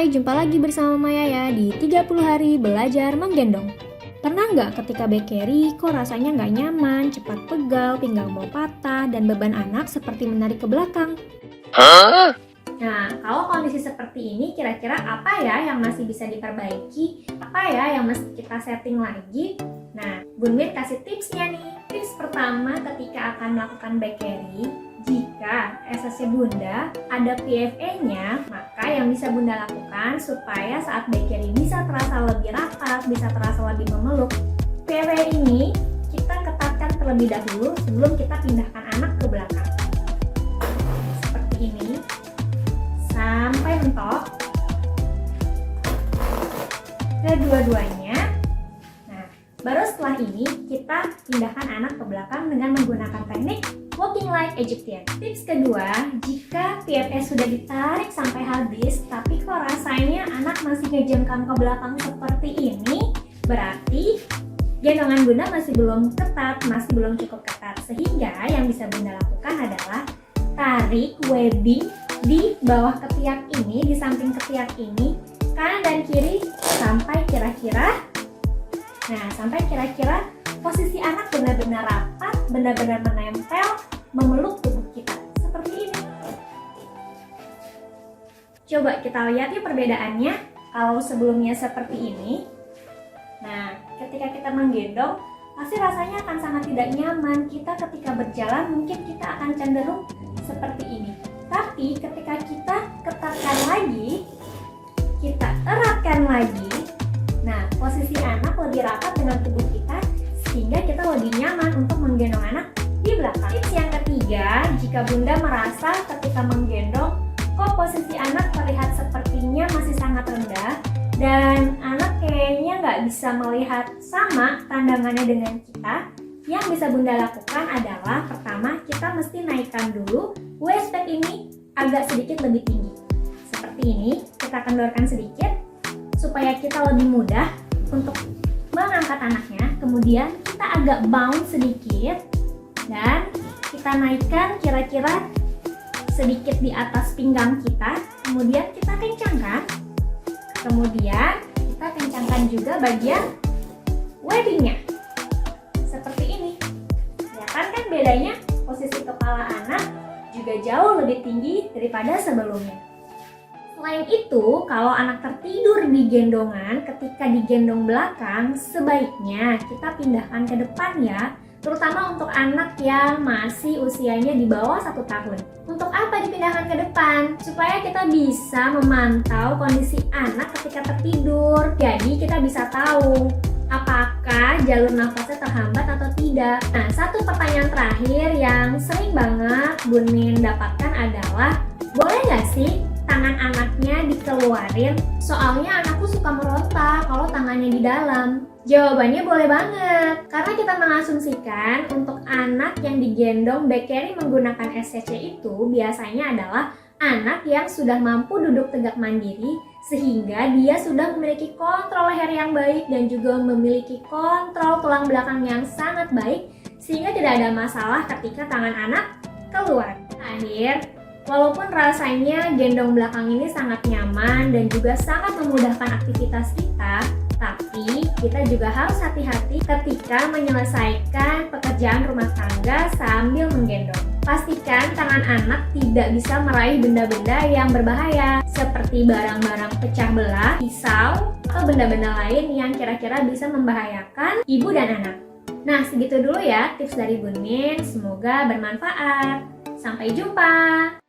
Hai, jumpa lagi bersama Maya ya di 30 hari belajar menggendong. Pernah nggak ketika bakery kok rasanya nggak nyaman, cepat pegal, pinggang mau patah, dan beban anak seperti menarik ke belakang? Nah, kalau kondisi seperti ini kira-kira apa ya yang masih bisa diperbaiki? Apa ya yang mesti kita setting lagi? Nah, Bun Min kasih tipsnya nih. Tips pertama ketika akan melakukan bakery, jika SSC Bunda ada PFA-nya, maka yang bisa Bunda lakukan supaya saat bakery bisa terasa lebih rapat, bisa terasa lebih memeluk, PFA ini kita ketatkan terlebih dahulu sebelum kita pindahkan anak ke belakang. Seperti ini, sampai mentok kedua-duanya. Nah, baru setelah ini kita pindahkan anak ke belakang dengan menggunakan teknik walking like Egyptian. Tips kedua, jika PFS sudah ditarik sampai habis, tapi kok rasanya anak masih ngejengkang ke belakang seperti ini, berarti gendongan Bunda masih belum ketat, masih belum cukup ketat. Sehingga yang bisa Bunda lakukan adalah tarik webbing di bawah ketiak ini, di samping ketiak ini, kanan dan kiri sampai kira-kira posisi anak benar-benar rapat, benar-benar menempel, memeluk tubuh kita seperti ini. Coba kita lihat ya perbedaannya. Kalau sebelumnya seperti ini, nah ketika kita menggendong pasti rasanya akan sangat tidak nyaman. Kita ketika berjalan mungkin kita akan cenderung seperti ini. Tapi ketika kita ketatkan lagi, kita eratkan lagi, nah posisi anak lebih rapat dengan tubuh kita sehingga kita lebih nyaman untuk menggendong anak di belakang. Tips yang ketiga, jika Bunda merasa ketika menggendong kok posisi anak terlihat sepertinya masih sangat rendah dan anak kayaknya nggak bisa melihat sama pandangannya dengan kita, yang bisa Bunda lakukan adalah pertama kita mesti naikkan dulu waist pad ini agak sedikit lebih tinggi. Seperti ini, kita kendorkan sedikit supaya kita lebih mudah untuk mengangkat anaknya. Kemudian kita agak bounce sedikit dan kita naikkan kira-kira sedikit di atas pinggang kita. Kemudian kita kencangkan. Kemudian kita kencangkan juga bagian webbingnya. Seperti ini. Kelihatan kan bedanya? Posisi kepala anak juga jauh lebih tinggi daripada sebelumnya. Selain itu, kalau anak tertidur di gendongan, ketika digendong belakang, sebaiknya kita pindahkan ke depan ya, terutama untuk anak yang masih usianya di bawah 1 tahun. Untuk apa dipindahkan ke depan? Supaya kita bisa memantau kondisi anak ketika tertidur. Jadi kita bisa tahu apakah jalur nafasnya terhambat atau tidak. Nah, satu pertanyaan terakhir yang sering banget Bun Min dapatkan adalah, boleh nggak sih tangan anaknya dikeluarin? Soalnya anakku suka meronta kalau tangannya di dalam. Jawabannya boleh banget, karena kita mengasumsikan untuk anak yang digendong bakery menggunakan SCC itu biasanya adalah anak yang sudah mampu duduk tegak mandiri, sehingga dia sudah memiliki kontrol leher yang baik dan juga memiliki kontrol tulang belakang yang sangat baik, sehingga tidak ada masalah ketika tangan anak keluar. Akhir, walaupun rasanya gendong belakang ini sangat nyaman dan juga sangat memudahkan aktivitas kita, tapi kita juga harus hati-hati ketika menyelesaikan pekerjaan rumah tangga sambil menggendong. Pastikan tangan anak tidak bisa meraih benda-benda yang berbahaya seperti barang-barang pecah belah, pisau, atau benda-benda lain yang kira-kira bisa membahayakan ibu dan anak. Nah, segitu dulu ya tips dari Bun Min. Semoga bermanfaat. Sampai jumpa!